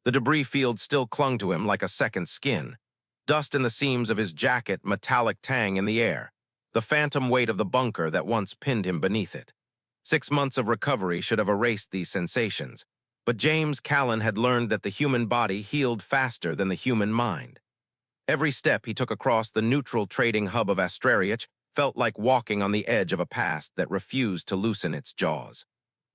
The debris field still clung to him like a second skin. Dust in the seams of his jacket, metallic tang in the air. The phantom weight of the bunker that once pinned him beneath it. 6 months of recovery should have erased these sensations, but James Callen had learned that the human body healed faster than the human mind. Every step he took across the neutral trading hub of Astrariach felt like walking on the edge of a past that refused to loosen its jaws.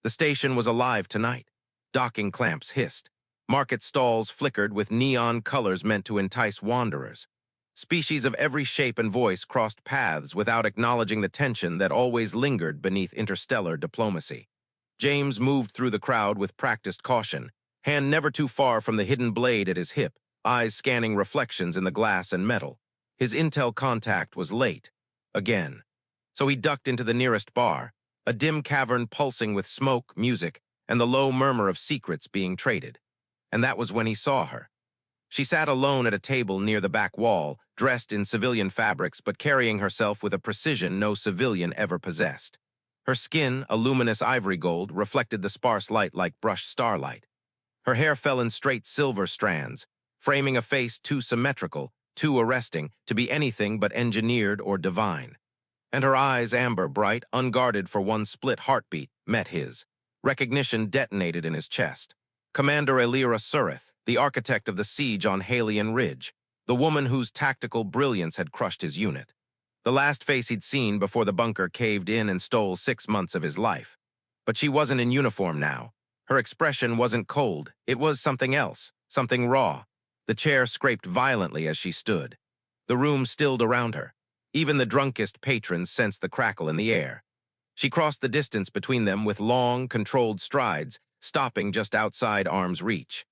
The station was alive tonight. Docking clamps hissed. Market stalls flickered with neon colors meant to entice wanderers. Species of every shape and voice crossed paths without acknowledging the tension that always lingered beneath interstellar diplomacy. James moved through the crowd with practiced caution, hand never too far from the hidden blade at his hip, eyes scanning reflections in the glass and metal. His intel contact was late. Again. So he ducked into the nearest bar, a dim cavern pulsing with smoke, music, and the low murmur of secrets being traded. And that was when he saw her. She sat alone at a table near the back wall, dressed in civilian fabrics but carrying herself with a precision no civilian ever possessed. Her skin, a luminous ivory gold, reflected the sparse light like brushed starlight. Her hair fell in straight silver strands, framing a face too symmetrical, too arresting, to be anything but engineered or divine. And her eyes, amber bright, unguarded for one split heartbeat, met his. Recognition detonated in his chest. Commander Aelira Seryth, the architect of the siege on Halion Ridge, the woman whose tactical brilliance had crushed his unit. The last face he'd seen before the bunker caved in and stole 6 months of his life. But she wasn't in uniform now. Her expression wasn't cold, it was something else, something raw. The chair scraped violently as she stood. The room stilled around her. Even the drunkest patrons sensed the crackle in the air. She crossed the distance between them with long, controlled strides, stopping just outside arm's reach.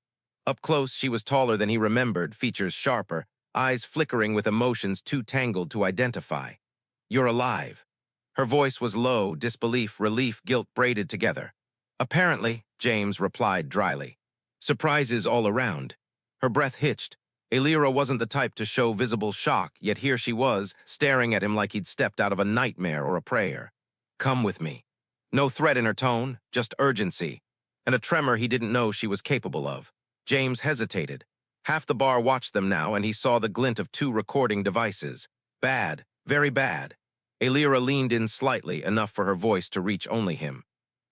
Up close, she was taller than he remembered, features sharper, eyes flickering with emotions too tangled to identify. "You're alive." Her voice was low, disbelief, relief, guilt braided together. "Apparently," James replied dryly. Surprises all around. Her breath hitched. Aelira wasn't the type to show visible shock, yet here she was, staring at him like he'd stepped out of a nightmare or a prayer. "Come with me." No threat in her tone, just urgency, and a tremor he didn't know she was capable of. James hesitated. Half the bar watched them now, and he saw the glint of 2 recording devices. Bad, very bad. Aelira leaned in slightly, enough for her voice to reach only him.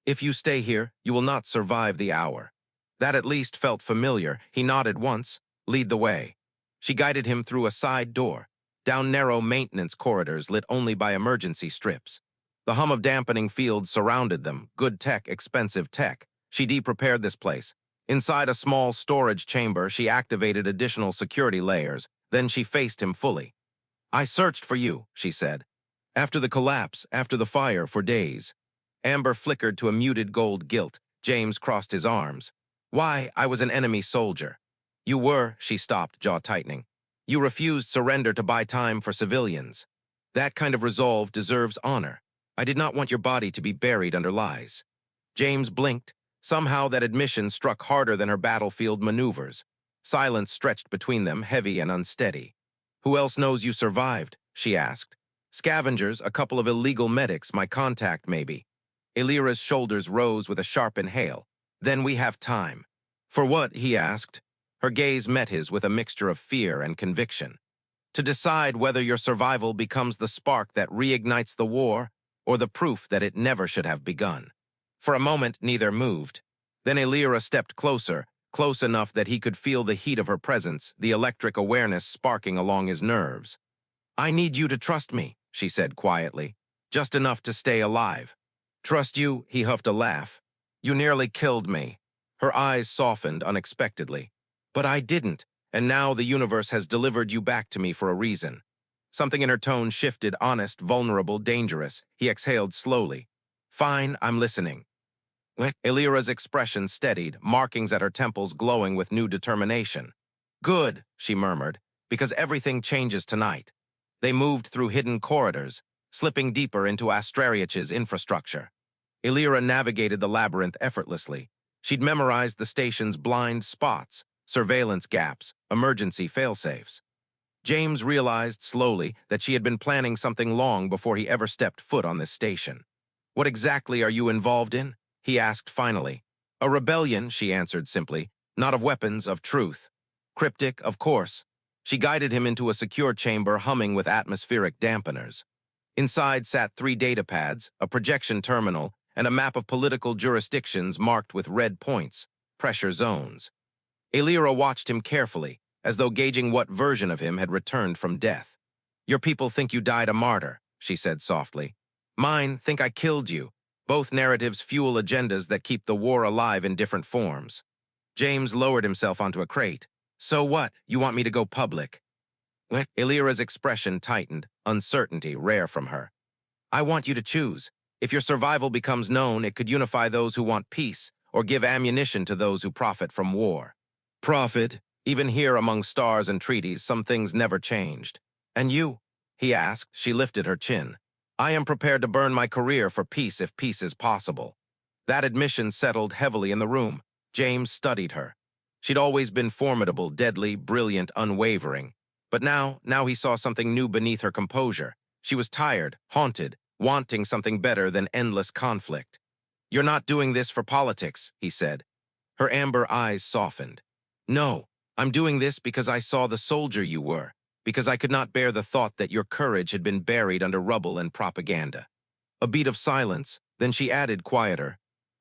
"If you stay here, you will not survive the hour." That at least felt familiar. He nodded once. "Lead the way." She guided him through a side door, down narrow maintenance corridors lit only by emergency strips. The hum of dampening fields surrounded them, good tech, expensive tech. She de-prepared this place. Inside a small storage chamber, she activated additional security layers. Then she faced him fully. "I searched for you," she said. "After the collapse, after the fire, for days." Amber flickered to a muted gold gilt. James crossed his arms. "Why, I was an enemy soldier." "You were," she stopped, jaw tightening. "You refused surrender to buy time for civilians. That kind of resolve deserves honor. I did not want your body to be buried under lies." James blinked. Somehow that admission struck harder than her battlefield maneuvers. Silence stretched between them, heavy and unsteady. "Who else knows you survived?" she asked. "Scavengers, a couple of illegal medics, my contact maybe." Aelira's shoulders rose with a sharp inhale. "Then we have time." "For what?" he asked. Her gaze met his with a mixture of fear and conviction. "To decide whether your survival becomes the spark that reignites the war or the proof that it never should have begun." For a moment, neither moved. Then Aelira stepped closer, close enough that he could feel the heat of her presence, the electric awareness sparking along his nerves. "I need you to trust me," she said quietly, "just enough to stay alive." "Trust you?" He huffed a laugh. "You nearly killed me." Her eyes softened unexpectedly. "But I didn't, and now the universe has delivered you back to me for a reason." Something in her tone shifted, honest, vulnerable, dangerous. He exhaled slowly. "Fine, I'm listening." Aelira's expression steadied, markings at her temples glowing with new determination. "Good," she murmured, "because everything changes tonight." They moved through hidden corridors, slipping deeper into Astrariach's infrastructure. Aelira navigated the labyrinth effortlessly. She'd memorized the station's blind spots, surveillance gaps, emergency failsafes. James realized slowly that she had been planning something long before he ever stepped foot on this station. "What exactly are you involved in?" he asked finally. "A rebellion," she answered simply, Not of weapons, of truth. Cryptic, of course. She guided him into a secure chamber humming with atmospheric dampeners. Inside sat 3 data pads, a projection terminal, and a map of political jurisdictions marked with red points, pressure zones. Aelira watched him carefully, as though gauging what version of him had returned from death. "Your people think you died a martyr," she said softly. "Mine think I killed you. Both narratives fuel agendas that keep the war alive in different forms." James lowered himself onto a crate. "So what? You want me to go public?" Aelira's expression tightened, uncertainty rare from her. "I want you to choose. If your survival becomes known, it could unify those who want peace, or give ammunition to those who profit from war." "Profit? Even here among stars and treaties, some things never changed." "And you?" he asked. She lifted her chin. "I am prepared to burn my career for peace if peace is possible." That admission settled heavily in the room. James studied her. She'd always been formidable, deadly, brilliant, unwavering. But now he saw something new beneath her composure. She was tired, haunted, wanting something better than endless conflict. "You're not doing this for politics," he said. Her amber eyes softened. "No, I'm doing this because I saw the soldier you were, because I could not bear the thought that your courage had been buried under rubble and propaganda." A beat of silence, then she added quieter,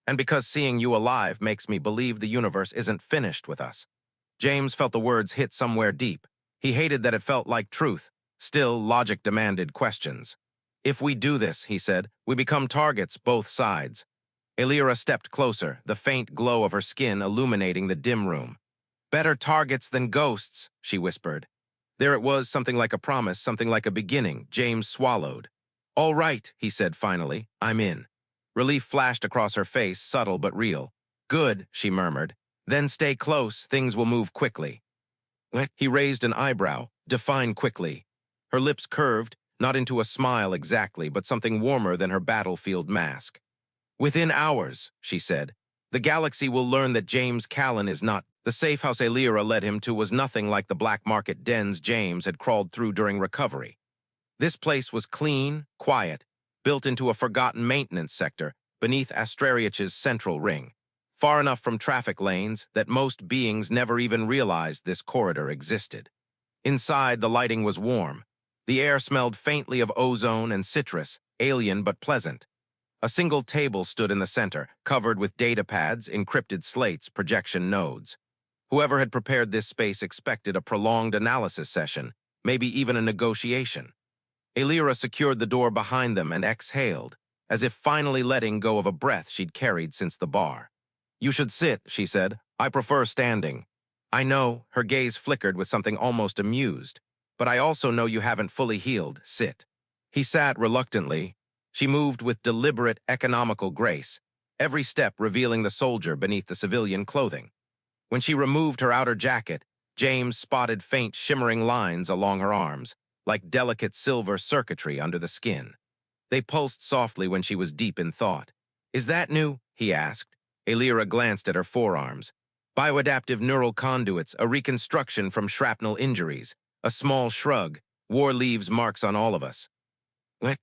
"And because seeing you alive makes me believe the universe isn't finished with us." James felt the words hit somewhere deep. He hated that it felt like truth. Still, logic demanded questions. "If we do this," he said, "we become targets, both sides." Aelira stepped closer, the faint glow of her skin illuminating the dim room. "Better targets than ghosts," she whispered. There it was, something like a promise, something like a beginning. James swallowed. "All right," he said finally, "I'm in." Relief flashed across her face, subtle but real. "Good," she murmured. "Then stay close, things will move quickly." He raised an eyebrow. "Define quickly." Her lips curved, not into a smile exactly, but something warmer than her battlefield mask. "Within hours," she said. "The galaxy will learn that James Callen is not—" The safe house Aelira led him to was nothing like the black market dens James had crawled through during recovery. This place was clean, quiet, built into a forgotten maintenance sector beneath Astrariach's central ring, far enough from traffic lanes that most beings never even realized this corridor existed. Inside, the lighting was warm. The air smelled faintly of ozone and citrus, alien but pleasant. A single table stood in the center, covered with data pads, encrypted slates, projection nodes. Whoever had prepared this space expected a prolonged analysis session, maybe even a negotiation. Aelira secured the door behind them and exhaled, as if finally letting go of a breath she'd carried since the bar. "You should sit," she said. "I prefer standing." "I know," her gaze flickered with something almost amused. "But I also know you haven't fully healed. Sit." He sat reluctantly. She moved with deliberate, economical grace, every step revealing the soldier beneath the civilian clothing. When she removed her outer jacket, James spotted faint shimmering lines along her arms, like delicate silver circuitry under the skin. They pulsed softly when she was deep in thought. "Is that new?" he asked. Aelira glanced at her forearms. "Bioadaptive neural conduits, a reconstruction from shrapnel injuries." A small shrug. "War leaves marks on all of us."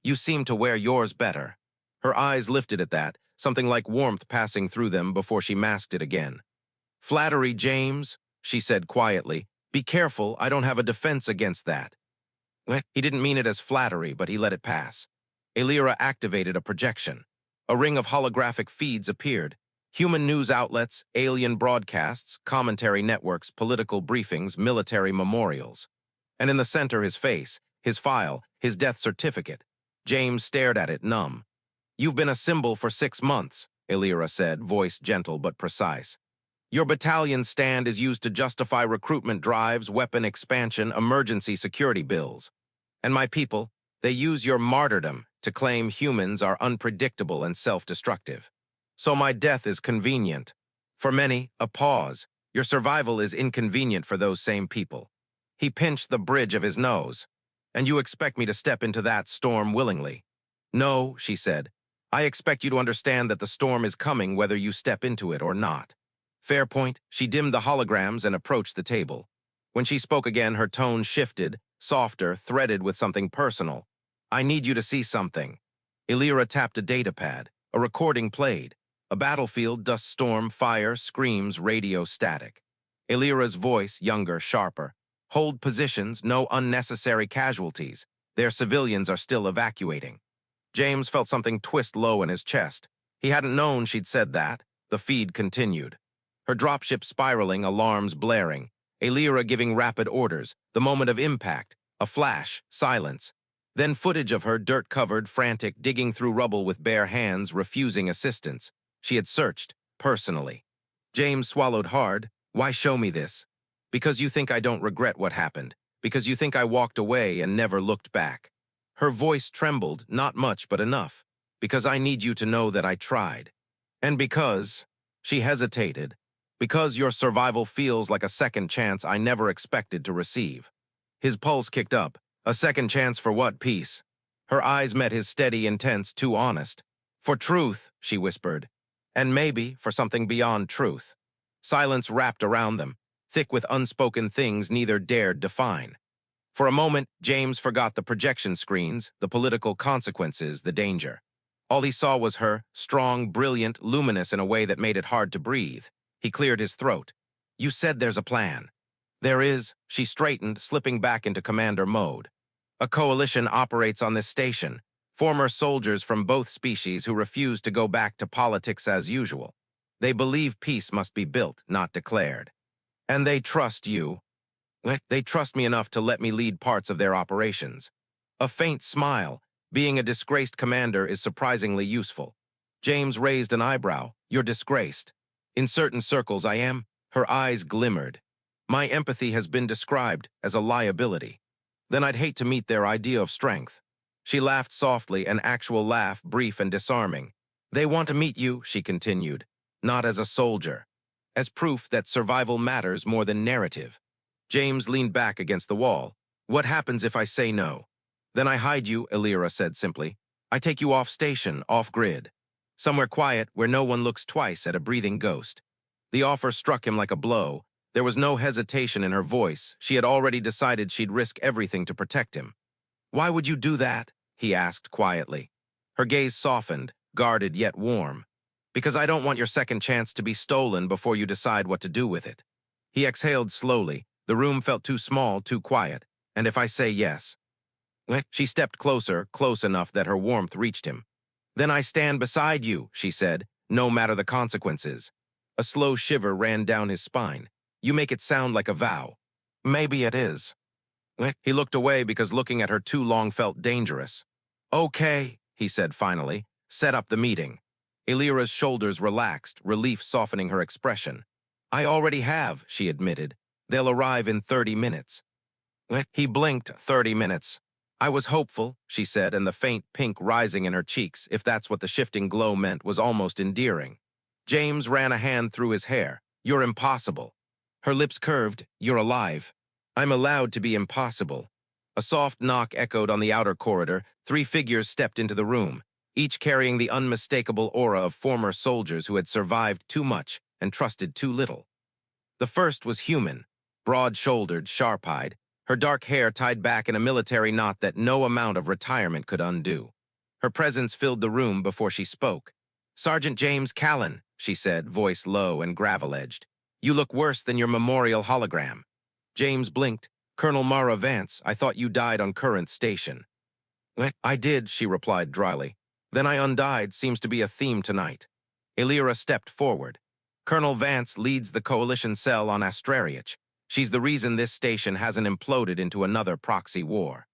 "You seem to wear yours better." Her eyes lifted at that, something like warmth passing through them before she masked it again. "Flattery, James," she said quietly. "Be careful, I don't have a defense against that." He didn't mean it as flattery, but he let it pass. Aelira activated a projection. A ring of holographic feeds appeared. Human news outlets, alien broadcasts, commentary networks, political briefings, military memorials. And in the center, his face, his file, his death certificate. James stared at it, numb. "You've been a symbol for 6 months," Aelira said, voice gentle but precise. "Your battalion's stand is used to justify recruitment drives, weapon expansion, emergency security bills. And my people, they use your martyrdom to claim humans are unpredictable and self-destructive. So my death is convenient. For many, a pause. Your survival is inconvenient for those same people." He pinched the bridge of his nose. "And you expect me to step into that storm willingly?" "No," she said. "I expect you to understand that the storm is coming whether you step into it or not." Fair point. She dimmed the holograms and approached the table. When she spoke again, her tone shifted, softer, threaded with something personal. "I need you to see something." Aelira tapped a data pad. A recording played. A battlefield, dust storm, fire, screams, radio static. Aelira's voice, younger, sharper. Hold positions, no unnecessary casualties. Their civilians are still evacuating. James felt something twist low in his chest. He hadn't known she'd said that. The feed continued. Her dropship spiraling, alarms blaring. Aelira giving rapid orders. The moment of impact. A flash, silence. Then footage of her, dirt-covered, frantic, digging through rubble with bare hands, refusing assistance. She had searched, personally. James swallowed hard. Why show me this? Because you think I don't regret what happened. Because you think I walked away and never looked back. Her voice trembled, not much but enough. Because I need you to know that I tried. And because, she hesitated, because your survival feels like a second chance I never expected to receive. His pulse kicked up. A second chance for what, peace? Her eyes met his steady, intense, too honest. For truth, she whispered. And maybe for something beyond truth. Silence wrapped around them, thick with unspoken things neither dared define. For a moment, James forgot the projection screens, the political consequences, the danger. All he saw was her, strong, brilliant, luminous in a way that made it hard to breathe. He cleared his throat. You said there's a plan. There is, she straightened, slipping back into commander mode. A coalition operates on this station, former soldiers from both species who refuse to go back to politics as usual. They believe peace must be built, not declared. And they trust you. They trust me enough to let me lead parts of their operations. A faint smile. Being a disgraced commander is surprisingly useful. James raised an eyebrow. You're disgraced. In certain circles I am. Her eyes glimmered. My empathy has been described as a liability. Then I'd hate to meet their idea of strength. She laughed softly, an actual laugh, brief and disarming. They want to meet you, she continued, not as a soldier, as proof that survival matters more than narrative. James leaned back against the wall. What happens if I say no? Then I hide you, Aelira said simply. I take you off station, off grid. Somewhere quiet where no one looks twice at a breathing ghost. The offer struck him like a blow. There was no hesitation in her voice. She had already decided she'd risk everything to protect him. Why would you do that? He asked quietly. Her gaze softened, guarded yet warm. Because I don't want your second chance to be stolen before you decide what to do with it. He exhaled slowly. The room felt too small, too quiet. And if I say yes? She stepped closer, close enough that her warmth reached him. Then I stand beside you, she said, no matter the consequences. A slow shiver ran down his spine. You make it sound like a vow. Maybe it is. He looked away because looking at her too long felt dangerous. Okay, he said finally. Set up the meeting. Aelira's shoulders relaxed, relief softening her expression. I already have, she admitted. They'll arrive in 30 minutes. He blinked. 30 minutes. I was hopeful, she said, and the faint pink rising in her cheeks, if that's what the shifting glow meant, was almost endearing. James ran a hand through his hair. You're impossible. Her lips curved. You're alive. I'm allowed to be impossible. A soft knock echoed on the outer corridor. 3 figures stepped into the room, each carrying the unmistakable aura of former soldiers who had survived too much and trusted too little. The first was human, broad-shouldered, sharp-eyed, her dark hair tied back in a military knot that no amount of retirement could undo. Her presence filled the room before she spoke. Sergeant James Callen, she said, voice low and gravel-edged. You look worse than your memorial hologram. James blinked. Colonel Mara Vance, I thought you died on Current Station. I did, she replied dryly. Then I undied seems to be a theme tonight. Aelira stepped forward. Colonel Vance leads the coalition cell on Astrariach. She's the reason this station hasn't imploded into another proxy war.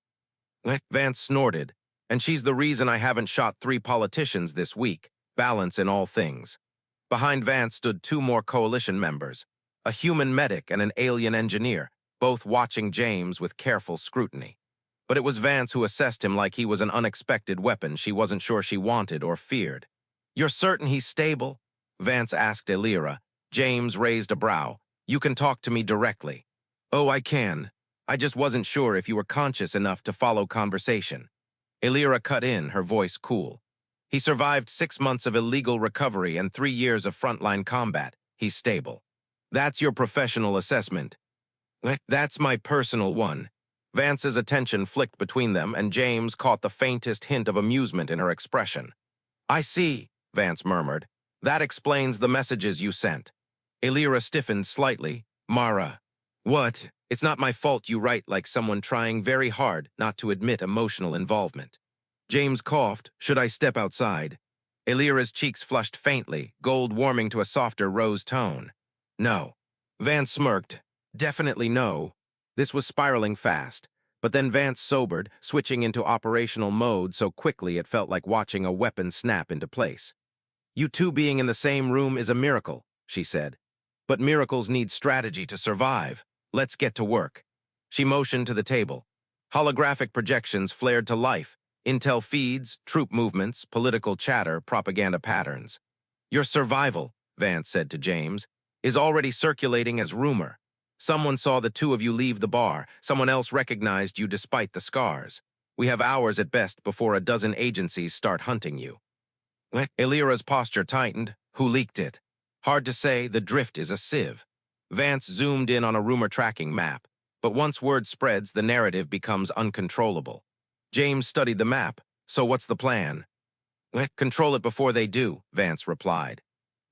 Vance snorted. And she's the reason I haven't shot 3 politicians this week. Balance in all things. Behind Vance stood 2 more coalition members, a human medic and an alien engineer, both watching James with careful scrutiny. But it was Vance who assessed him like he was an unexpected weapon she wasn't sure she wanted or feared. You're certain he's stable? Vance asked Aelira. James raised a brow. You can talk to me directly. Oh, I can. I just wasn't sure if you were conscious enough to follow conversation. Aelira cut in, her voice cool. He survived 6 months of illegal recovery and 3 years of frontline combat. He's stable. That's your professional assessment. That's my personal one. Vance's attention flicked between them, and James caught the faintest hint of amusement in her expression. I see, Vance murmured. That explains the messages you sent. Aelira stiffened slightly. Mara. What? It's not my fault you write like someone trying very hard not to admit emotional involvement. James coughed. Should I step outside? Aelira's cheeks flushed faintly, gold warming to a softer rose tone. No. Vance smirked. Definitely no. This was spiraling fast. But then Vance sobered, switching into operational mode so quickly it felt like watching a weapon snap into place. You two being in the same room is a miracle, she said. But miracles need strategy to survive. Let's get to work. She motioned to the table. Holographic projections flared to life. Intel feeds, troop movements, political chatter, propaganda patterns. Your survival, Vance said to James, is already circulating as rumor. Someone saw the two of you leave the bar. Someone else recognized you despite the scars. We have hours at best before a dozen agencies start hunting you. Aelira's posture tightened. Who leaked it? Hard to say, the drift is a sieve. Vance zoomed in on a rumor tracking map, but once word spreads, the narrative becomes uncontrollable. James studied the map. So what's the plan? Control it before they do, Vance replied.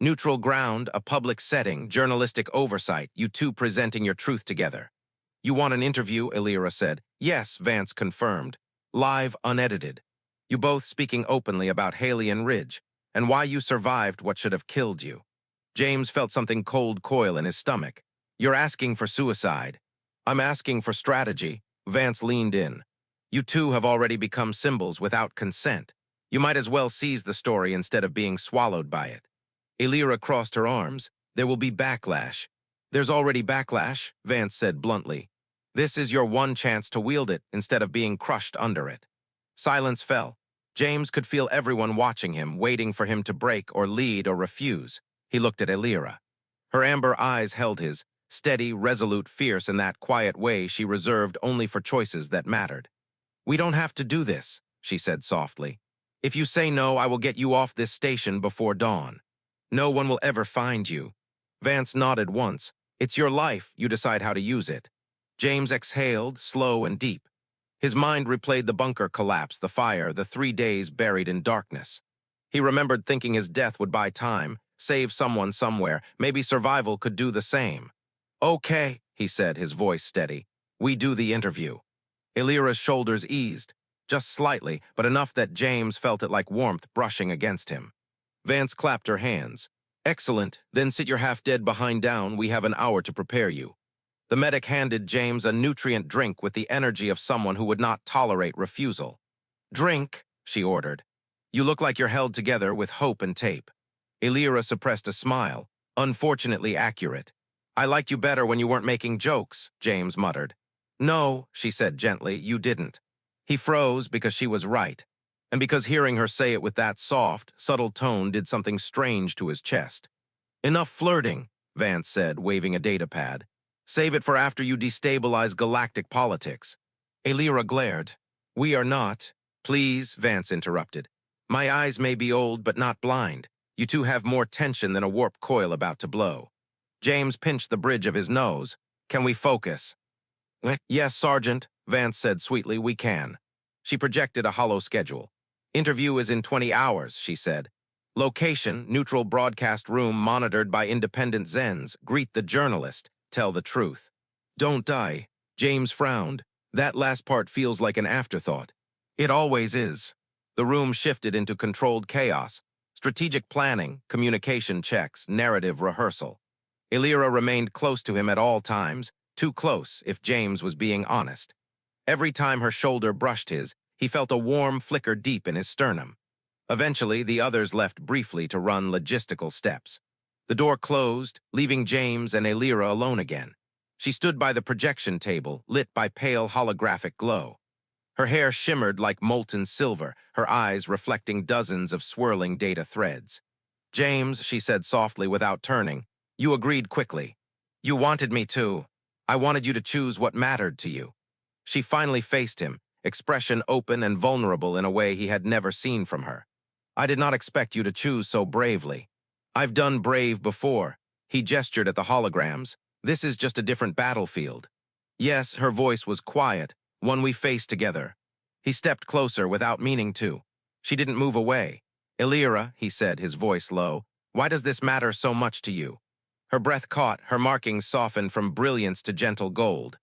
Neutral ground, a public setting, journalistic oversight, you two presenting your truth together. You want an interview, Aelira said. Yes, Vance confirmed. Live, unedited. You both speaking openly about Halien Ridge and why you survived what should have killed you. James felt something cold coil in his stomach. You're asking for suicide. I'm asking for strategy. Vance leaned in. You two have already become symbols without consent. You might as well seize the story instead of being swallowed by it. Aelira crossed her arms. There will be backlash. There's already backlash, Vance said bluntly. This is your one chance to wield it instead of being crushed under it. Silence fell. James could feel everyone watching him, waiting for him to break or lead or refuse. He looked at Aelira. Her amber eyes held his, steady, resolute, fierce in that quiet way she reserved only for choices that mattered. We don't have to do this, she said softly. If you say no, I will get you off this station before dawn. No one will ever find you. Vance nodded once. It's your life, you decide how to use it. James exhaled, slow and deep. His mind replayed the bunker collapse, the fire, the 3 days buried in darkness. He remembered thinking his death would buy time, save someone somewhere. Maybe survival could do the same. Okay, he said, his voice steady. We do the interview. Aelira's shoulders eased, just slightly, but enough that James felt it like warmth brushing against him. Vance clapped her hands. Excellent, then sit your half-dead behind down. We have an hour to prepare you. The medic handed James a nutrient drink with the energy of someone who would not tolerate refusal. Drink, she ordered. You look like you're held together with hope and tape. Aelira suppressed a smile, unfortunately accurate. I liked you better when you weren't making jokes, James muttered. No, she said gently, you didn't. He froze because she was right, and because hearing her say it with that soft, subtle tone did something strange to his chest. Enough flirting, Vance said, waving a datapad. Save it for after you destabilize galactic politics. Aelira glared. We are not. Please, Vance interrupted. My eyes may be old, but not blind. You two have more tension than a warp coil about to blow. James pinched the bridge of his nose. Can we focus? Yes, Sergeant, Vance said sweetly, we can. She projected a hollow schedule. Interview is in 20 hours, she said. Location, neutral broadcast room monitored by independent Zens. Greet the journalist. Tell the truth. Don't die. James frowned. That last part feels like an afterthought. It always is. The room shifted into controlled chaos. Strategic planning, communication checks, narrative rehearsal. Aelira remained close to him at all times, too close if James was being honest. Every time her shoulder brushed his, he felt a warm flicker deep in his sternum. Eventually, the others left briefly to run logistical steps. The door closed, leaving James and Aelira alone again. She stood by the projection table, lit by pale holographic glow. Her hair shimmered like molten silver, her eyes reflecting dozens of swirling data threads. James, she said softly without turning, you agreed quickly. You wanted me to. I wanted you to choose what mattered to you. She finally faced him, expression open and vulnerable in a way he had never seen from her. I did not expect you to choose so bravely. I've done brave before. He gestured at the holograms. This is just a different battlefield. Yes, her voice was quiet, one we faced together. He stepped closer without meaning to. She didn't move away. Aelira, he said, his voice low, why does this matter so much to you? Her breath caught, her markings softened from brilliance to gentle gold.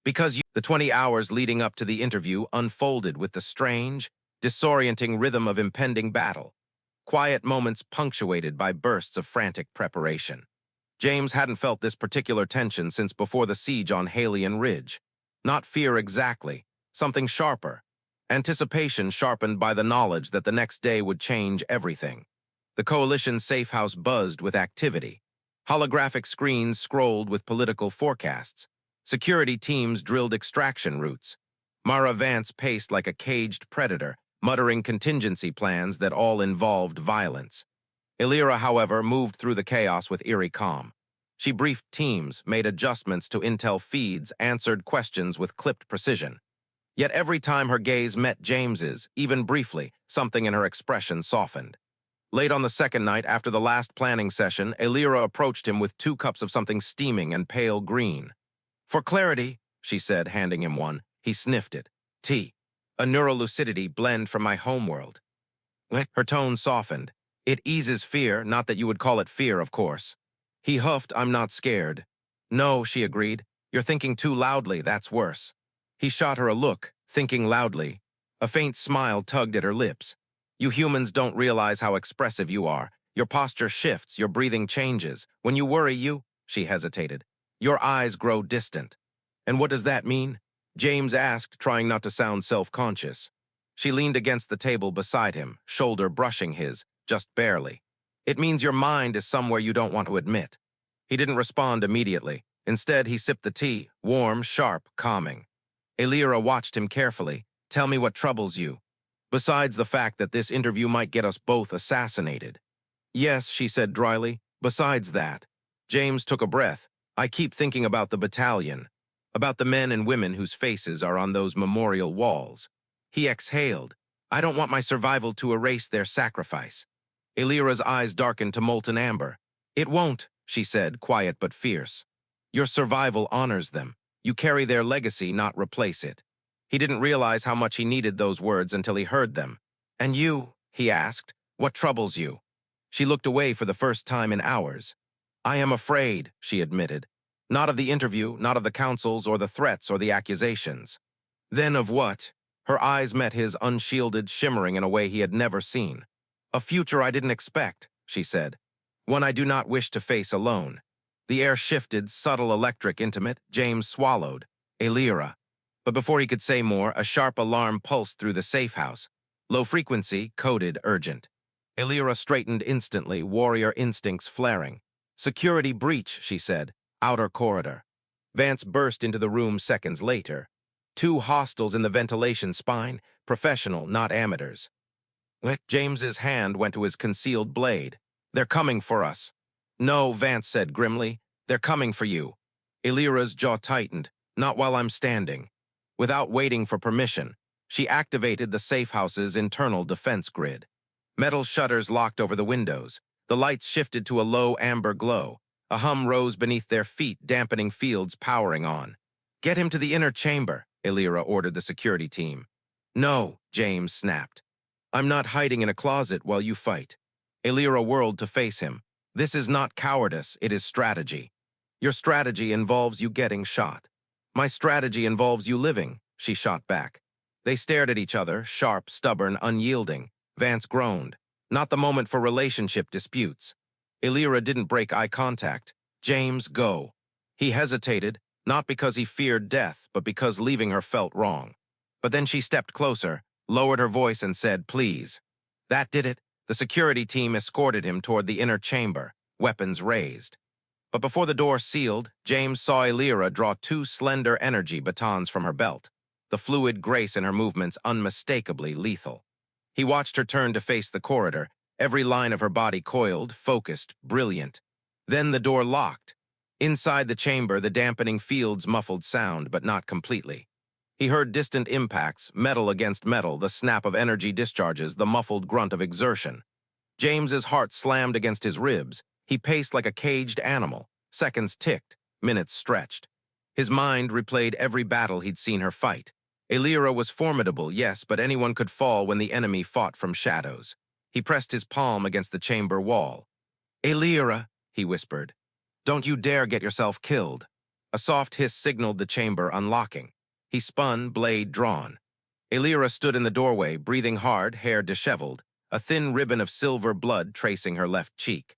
The 20 hours leading up to the interview unfolded with the strange, disorienting rhythm of impending battle. Quiet moments punctuated by bursts of frantic preparation. James hadn't felt this particular tension since before the siege on Halion Ridge. Not fear exactly, something sharper. Anticipation sharpened by the knowledge that the next day would change everything. The coalition's safe house buzzed with activity. Holographic screens scrolled with political forecasts. Security teams drilled extraction routes. Mara Vance paced like a caged predator, muttering contingency plans that all involved violence. Aelira, however, moved through the chaos with eerie calm. She briefed teams, made adjustments to intel feeds, answered questions with clipped precision. Yet every time her gaze met James's, even briefly, something in her expression softened. Late on the second night after the last planning session, Aelira approached him with 2 cups of something steaming and pale green. "For clarity," she said, handing him one. He sniffed it. "Tea. A neurolucidity blend from my homeworld." Her tone softened. "It eases fear, not that you would call it fear, of course." He huffed, "I'm not scared." "No," she agreed. "You're thinking too loudly, that's worse." He shot her a look, thinking loudly. A faint smile tugged at her lips. "You humans don't realize how expressive you are. Your posture shifts, your breathing changes. When you worry, she hesitated. "Your eyes grow distant." "And what does that mean?" James asked, trying not to sound self-conscious. She leaned against the table beside him, shoulder brushing his, just barely. "It means your mind is somewhere you don't want to admit." He didn't respond immediately. Instead, he sipped the tea, warm, sharp, calming. Aelira watched him carefully. "Tell me what troubles you. Besides the fact that this interview might get us both assassinated." "Yes," she said dryly, "besides that." James took a breath. "I keep thinking about the battalion, about the men and women whose faces are on those memorial walls." He exhaled. "I don't want my survival to erase their sacrifice." Aelira's eyes darkened to molten amber. "It won't," she said, quiet but fierce. "Your survival honors them. You carry their legacy, not replace it." He didn't realize how much he needed those words until he heard them. "And you?" he asked. "What troubles you?" She looked away for the first time in hours. "I am afraid," she admitted. "Not of the interview, not of the councils or the threats or the accusations." "Then of what?" Her eyes met his, unshielded, shimmering in a way he had never seen. "A future I didn't expect," she said. "One I do not wish to face alone." The air shifted, subtle, electric, intimate. James swallowed. "Aelira." But before he could say more, a sharp alarm pulsed through the safe house. Low frequency, coded urgent. Aelira straightened instantly, warrior instincts flaring. "Security breach," she said. "Outer corridor." Vance burst into the room seconds later. 2 hostiles in the ventilation spine, professional, not amateurs. James's hand went to his concealed blade. "They're coming for us." "No," Vance said grimly. "They're coming for you." Aelira's jaw tightened. "Not while I'm standing." Without waiting for permission, she activated the safe house's internal defense grid. Metal shutters locked over the windows. The lights shifted to a low amber glow. A hum rose beneath their feet, dampening fields powering on. "Get him to the inner chamber," Aelira ordered the security team. "No," James snapped. "I'm not hiding in a closet while you fight." Aelira whirled to face him. "This is not cowardice, it is strategy. Your strategy involves you getting shot. My strategy involves you living," she shot back. They stared at each other, sharp, stubborn, unyielding. Vance groaned. "Not the moment for relationship disputes." Aelira didn't break eye contact. "James, go." He hesitated, not because he feared death, but because leaving her felt wrong. But then she stepped closer, lowered her voice and said, "Please." That did it. The security team escorted him toward the inner chamber, weapons raised. But before the door sealed, James saw Aelira draw 2 slender energy batons from her belt, the fluid grace in her movements unmistakably lethal. He watched her turn to face the corridor, every line of her body coiled, focused, brilliant. Then the door locked. Inside the chamber, the dampening fields muffled sound, but not completely. He heard distant impacts, metal against metal, the snap of energy discharges, the muffled grunt of exertion. James's heart slammed against his ribs. He paced like a caged animal. Seconds ticked, minutes stretched. His mind replayed every battle he'd seen her fight. Aelira was formidable, yes, but anyone could fall when the enemy fought from shadows. He pressed his palm against the chamber wall. "Aelira," he whispered. Don't you dare get yourself killed. A soft hiss signaled the chamber unlocking. He spun, blade drawn. Aelira stood in the doorway, breathing hard, hair disheveled, a thin ribbon of silver blood tracing her left cheek.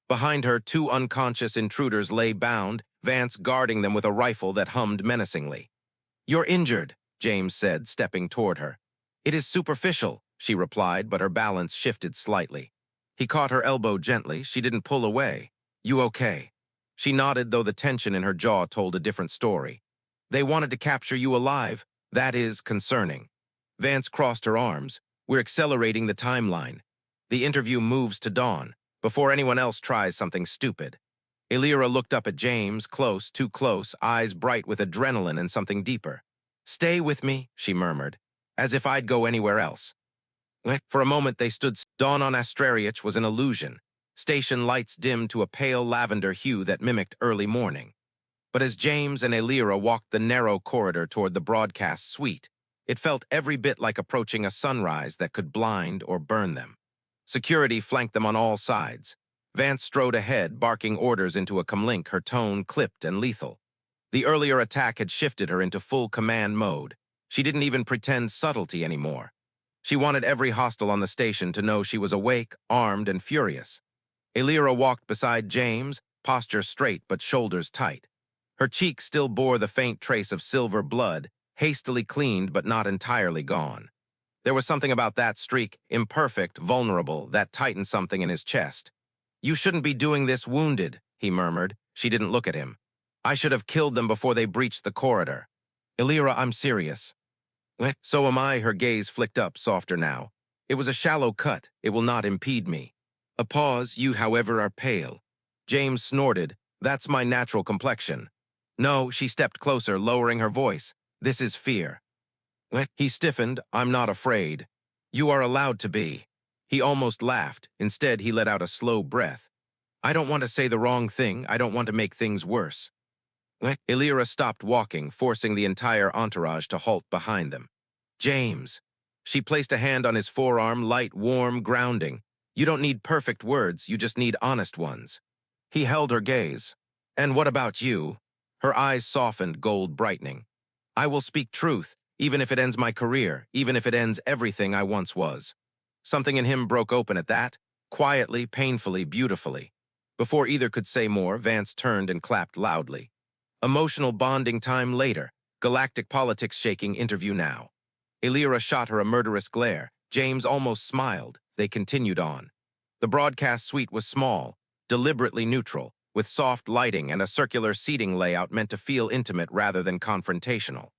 Behind her, two unconscious intruders lay bound, Vance guarding them with a rifle that hummed menacingly. "You're injured," James said, stepping toward her. "It is superficial," she replied, but her balance shifted slightly. He caught her elbow gently. She didn't pull away. "You okay?" She nodded, though the tension in her jaw told a different story. "They wanted to capture you alive. That is concerning." Vance crossed her arms. "We're accelerating the timeline. The interview moves to dawn, before anyone else tries something stupid." Aelira looked up at James, close, too close, eyes bright with adrenaline and something deeper. "Stay with me," she murmured, "as if I'd go anywhere else." For a moment they stood. Dawn on Astrariach was an illusion. Station lights dimmed to a pale lavender hue that mimicked early morning. But as James and Aelira walked the narrow corridor toward the broadcast suite, it felt every bit like approaching a sunrise that could blind or burn them. Security flanked them on all sides. Vance strode ahead, barking orders into a comlink, her tone clipped and lethal. The earlier attack had shifted her into full command mode. She didn't even pretend subtlety anymore. She wanted every hostile on the station to know she was awake, armed, and furious. Aelira walked beside James, posture straight but shoulders tight. Her cheek still bore the faint trace of silver blood, hastily cleaned but not entirely gone. There was something about that streak, imperfect, vulnerable, that tightened something in his chest. "You shouldn't be doing this wounded," he murmured. She didn't look at him. "I should have killed them before they breached the corridor." "Aelira, I'm serious." "So am I," her gaze flicked up, softer now. "It was a shallow cut. It will not impede me." A pause. "You, however, are pale." James snorted. "That's my natural complexion." "No," she stepped closer, lowering her voice. "This is fear." He stiffened. "I'm not afraid." "You are allowed to be." He almost laughed. Instead, he let out a slow breath. "I don't want to say the wrong thing. I don't want to make things worse." Aelira stopped walking, forcing the entire entourage to halt behind them. "James." She placed a hand on his forearm, light, warm, grounding. "You don't need perfect words, you just need honest ones." He held her gaze. "And what about you?" Her eyes softened, gold brightening. "I will speak truth, even if it ends my career, even if it ends everything I once was." Something in him broke open at that, quietly, painfully, beautifully. Before either could say more, Vance turned and clapped loudly. Emotional bonding time later, galactic politics shaking interview now. Aelira shot her a murderous glare. James almost smiled. They continued on. The broadcast suite was small, deliberately neutral, with soft lighting and a circular seating layout meant to feel intimate rather than confrontational.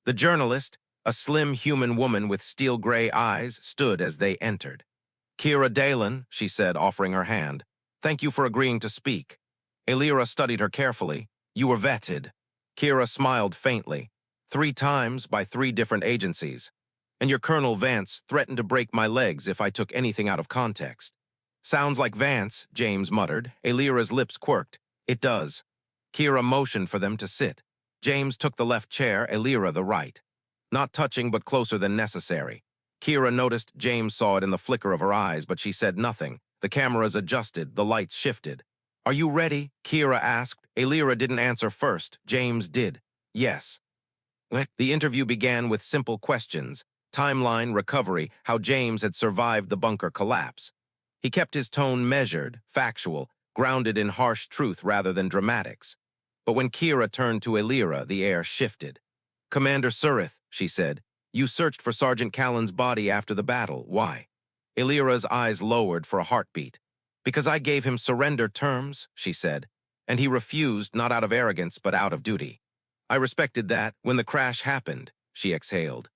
The journalist, a slim human woman with steel-gray eyes, stood as they entered. "Kira Dalen," she said, offering her hand. "Thank you for agreeing to speak." Aelira studied her carefully. "You were vetted." Kira smiled faintly. "3 times by 3 different agencies. And your Colonel Vance threatened to break my legs if I took anything out of context." "Sounds like Vance," James muttered. Aelira's lips quirked. "It does." Kira motioned for them to sit. James took the left chair, Aelira the right. Not touching, but closer than necessary. Kira noticed James saw it in the flicker of her eyes, but she said nothing. The cameras adjusted, the lights shifted. "Are you ready?" Kira asked. Aelira didn't answer first. James did. "Yes." The interview began with simple questions. Timeline, recovery, how James had survived the bunker collapse. He kept his tone measured, factual, grounded in harsh truth rather than dramatics. But when Kira turned to Aelira, the air shifted. "Commander Seryth," she said, "you searched for Sergeant Callen's body after the battle. Why?" Aelira's eyes lowered for a heartbeat. "Because I gave him surrender terms," she said, "and he refused not out of arrogance but out of duty. I respected that. When the crash happened," she exhaled,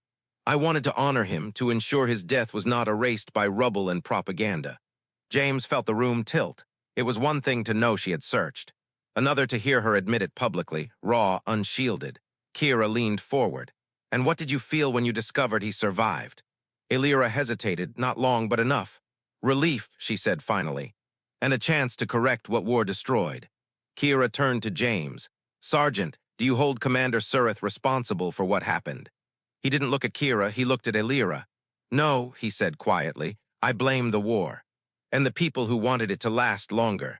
"I wanted to honor him, to ensure his death was not erased by rubble and propaganda." James felt the room tilt. It was one thing to know she had searched. Another to hear her admit it publicly, raw, unshielded. Kira leaned forward. "And what did you feel when you discovered he survived?" Aelira hesitated, not long but enough. "Relief," she said finally, "and a chance to correct what war destroyed." Kira turned to James. "Sergeant, do you hold Commander Seryth responsible for what happened?" He didn't look at Kira, he looked at Aelira. "No," he said quietly, "I blame the war. And the people who wanted it to last longer."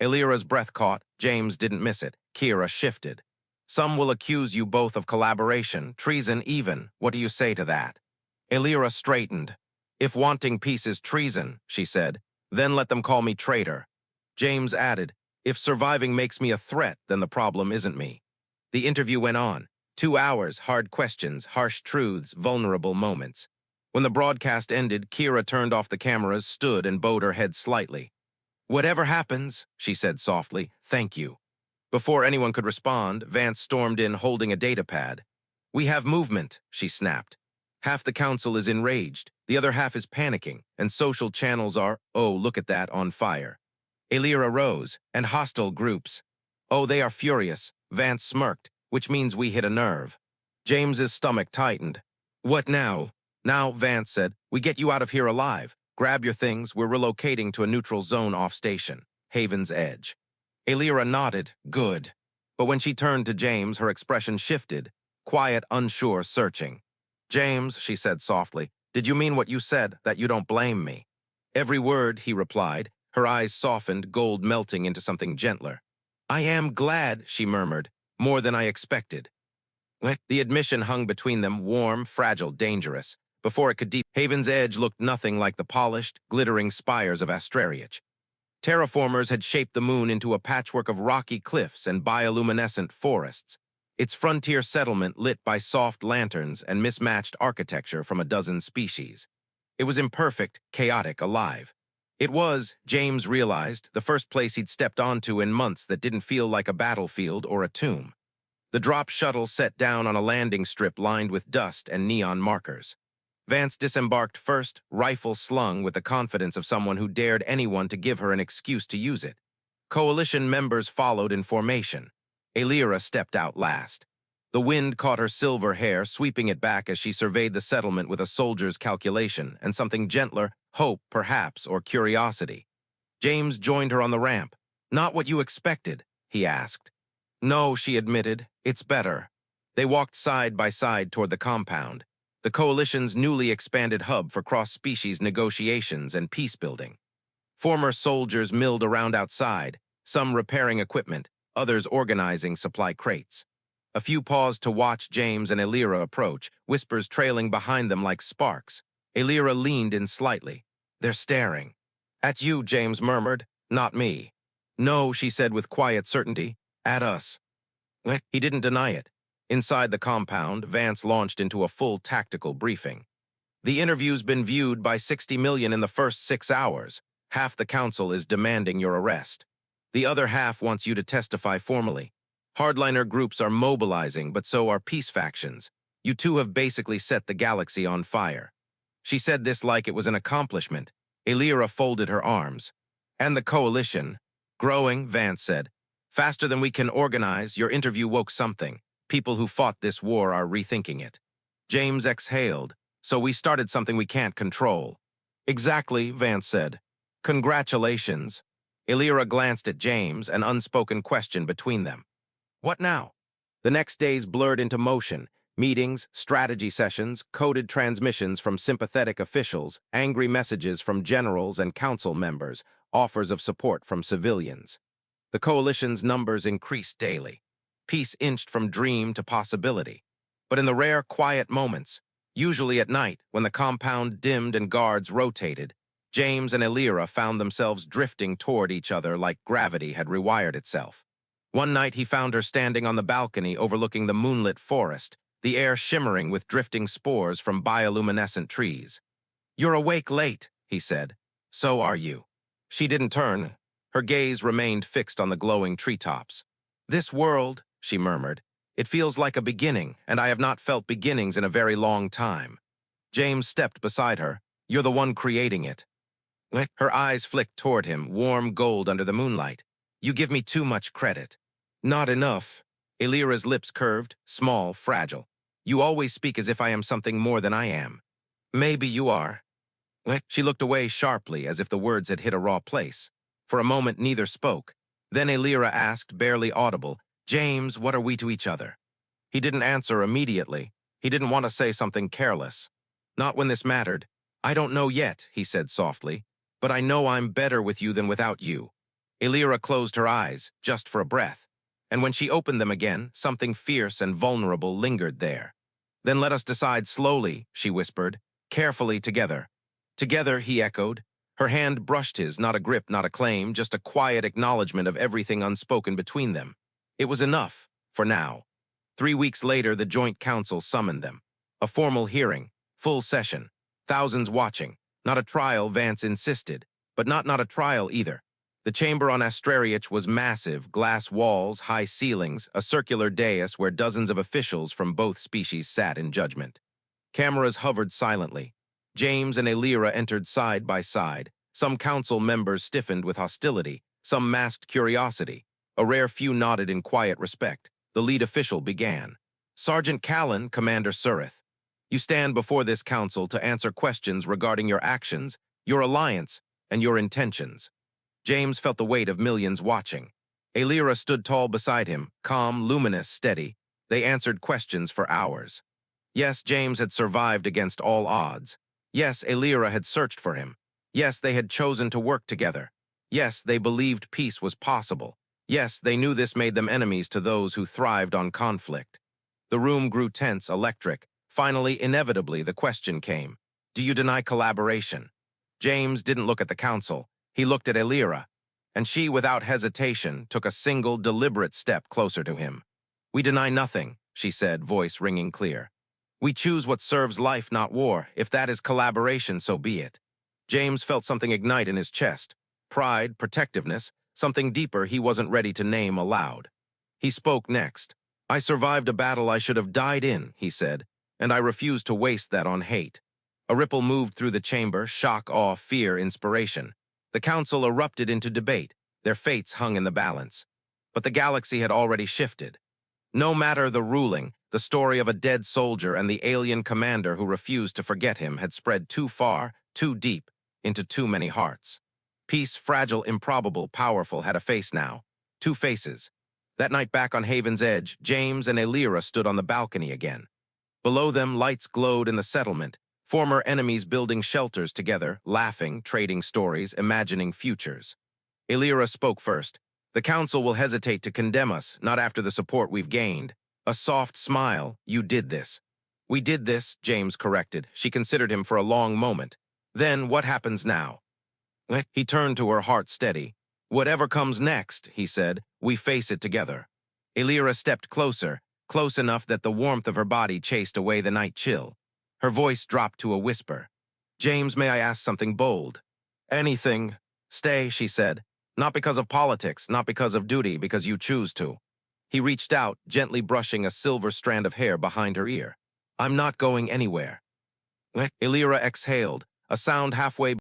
Aelira's breath caught. James didn't miss it. Kira shifted. Some will accuse you both of collaboration, treason even. What do you say to that? Aelira straightened. If wanting peace is treason, she said, then let them call me traitor. James added, if surviving makes me a threat, then the problem isn't me. The interview went on. 2 hours, hard questions, harsh truths, vulnerable moments. When the broadcast ended, Kira turned off the cameras, stood, and bowed her head slightly. Whatever happens, she said softly, thank you. Before anyone could respond, Vance stormed in holding a data pad. We have movement, she snapped. Half the council is enraged, the other half is panicking, and social channels are, oh, look at that, on fire. Aelira rose, and hostile groups. Oh, they are furious, Vance smirked, which means we hit a nerve. James's stomach tightened. What now? Now, Vance said, we get you out of here alive. Grab your things, we're relocating to a neutral zone off station, Haven's Edge. Aelira nodded, good. But when she turned to James, her expression shifted, quiet, unsure, searching. James, she said softly, did you mean what you said, that you don't blame me? Every word, he replied, her eyes softened, gold melting into something gentler. I am glad, she murmured, more than I expected. The admission hung between them, warm, fragile, dangerous. Before it could deep, Haven's Edge looked nothing like the polished, glittering spires of Astrariach. Terraformers had shaped the moon into a patchwork of rocky cliffs and bioluminescent forests, its frontier settlement lit by soft lanterns and mismatched architecture from a dozen species. It was imperfect, chaotic, alive. It was, James realized, the first place he'd stepped onto in months that didn't feel like a battlefield or a tomb. The drop shuttle set down on a landing strip lined with dust and neon markers. Vance disembarked first, rifle slung with the confidence of someone who dared anyone to give her an excuse to use it. Coalition members followed in formation. Aelira stepped out last. The wind caught her silver hair, sweeping it back as she surveyed the settlement with a soldier's calculation and something gentler, hope, perhaps, or curiosity. James joined her on the ramp. Not what you expected, he asked. No, she admitted, it's better. They walked side by side toward the compound, the Coalition's newly expanded hub for cross-species negotiations and peace-building. Former soldiers milled around outside, some repairing equipment, others organizing supply crates. A few paused to watch James and Aelira approach, whispers trailing behind them like sparks. Aelira leaned in slightly. They're staring. At you, James murmured. Not me. No, she said with quiet certainty. At us. He didn't deny it. Inside the compound, Vance launched into a full tactical briefing. The interview's been viewed by 60 million in the first 6 hours. Half the council is demanding your arrest. The other half wants you to testify formally. Hardliner groups are mobilizing, but so are peace factions. You two have basically set the galaxy on fire. She said this like it was an accomplishment. Aelira folded her arms. And the coalition. Growing, Vance said. Faster than we can organize, your interview woke something. People who fought this war are rethinking it. James exhaled. So we started something we can't control. Exactly, Vance said. Congratulations. Aelira glanced at James, an unspoken question between them. What now? The next days blurred into motion. Meetings, strategy sessions, coded transmissions from sympathetic officials, angry messages from generals and council members, offers of support from civilians. The coalition's numbers increased daily. Peace inched from dream to possibility. But in the rare, quiet moments, usually at night when the compound dimmed and guards rotated, James and Aelira found themselves drifting toward each other like gravity had rewired itself. One night he found her standing on the balcony overlooking the moonlit forest, the air shimmering with drifting spores from bioluminescent trees. You're awake late, he said. So are you. She didn't turn. Her gaze remained fixed on the glowing treetops. This world, she murmured, it feels like a beginning, and I have not felt beginnings in a very long time. James stepped beside her. You're the one creating it. Her eyes flicked toward him, warm gold under the moonlight. You give me too much credit. Not enough. Aelira's lips curved, small, fragile. You always speak as if I am something more than I am. Maybe you are. She looked away sharply, as if the words had hit a raw place. For a moment, neither spoke. Then Aelira asked, barely audible, James, what are we to each other? He didn't answer immediately. He didn't want to say something careless. Not when this mattered. I don't know yet, he said softly, but I know I'm better with you than without you. Aelira closed her eyes, just for a breath, and when she opened them again, something fierce and vulnerable lingered there. "Then let us decide slowly," she whispered, "carefully together." "Together," he echoed. Her hand brushed his, not a grip, not a claim, just a quiet acknowledgement of everything unspoken between them. It was enough, for now. 3 weeks later, the Joint Council summoned them. A formal hearing, full session, thousands watching. Not a trial, Vance insisted, but not a trial either. The chamber on Astrariach was massive, glass walls, high ceilings, a circular dais where dozens of officials from both species sat in judgment. Cameras hovered silently. James and Aelira entered side by side. Some council members stiffened with hostility, some masked curiosity. A rare few nodded in quiet respect. The lead official began. "Sergeant Callen, Commander Seryth, you stand before this council to answer questions regarding your actions, your alliance, and your intentions." James felt the weight of millions watching. Aelira stood tall beside him, calm, luminous, steady. They answered questions for hours. Yes, James had survived against all odds. Yes, Aelira had searched for him. Yes, they had chosen to work together. Yes, they believed peace was possible. Yes, they knew this made them enemies to those who thrived on conflict. The room grew tense, electric. Finally, inevitably, the question came. "Do you deny collaboration?" James didn't look at the council. He looked at Aelira, and she, without hesitation, took a single, deliberate step closer to him. "We deny nothing," she said, voice ringing clear. "We choose what serves life, not war. If that is collaboration, so be it." James felt something ignite in his chest. Pride, protectiveness, something deeper he wasn't ready to name aloud. He spoke next. "I survived a battle I should have died in," he said, "and I refuse to waste that on hate." A ripple moved through the chamber, shock, awe, fear, inspiration. The council erupted into debate. Their fates hung in the balance. But the galaxy had already shifted. No matter the ruling, the story of a dead soldier and the alien commander who refused to forget him had spread too far, too deep, into too many hearts. Peace, fragile, improbable, powerful, had a face now. Two faces. That night back on Haven's Edge, James and Aelira stood on the balcony again. Below them, lights glowed in the settlement, former enemies building shelters together, laughing, trading stories, imagining futures. Aelira spoke first. "The council will hesitate to condemn us, not after the support we've gained." A soft smile. "You did this." "We did this," James corrected. She considered him for a long moment. "Then what happens now?" He turned to her, heart steady. "Whatever comes next," he said, "we face it together." Aelira stepped closer, close enough that the warmth of her body chased away the night chill. Her voice dropped to a whisper. "James, may I ask something bold?" "Anything." "Stay," she said. "Not because of politics, not because of duty, because you choose to." He reached out, gently brushing a silver strand of hair behind her ear. "I'm not going anywhere." Aelira exhaled, a sound halfway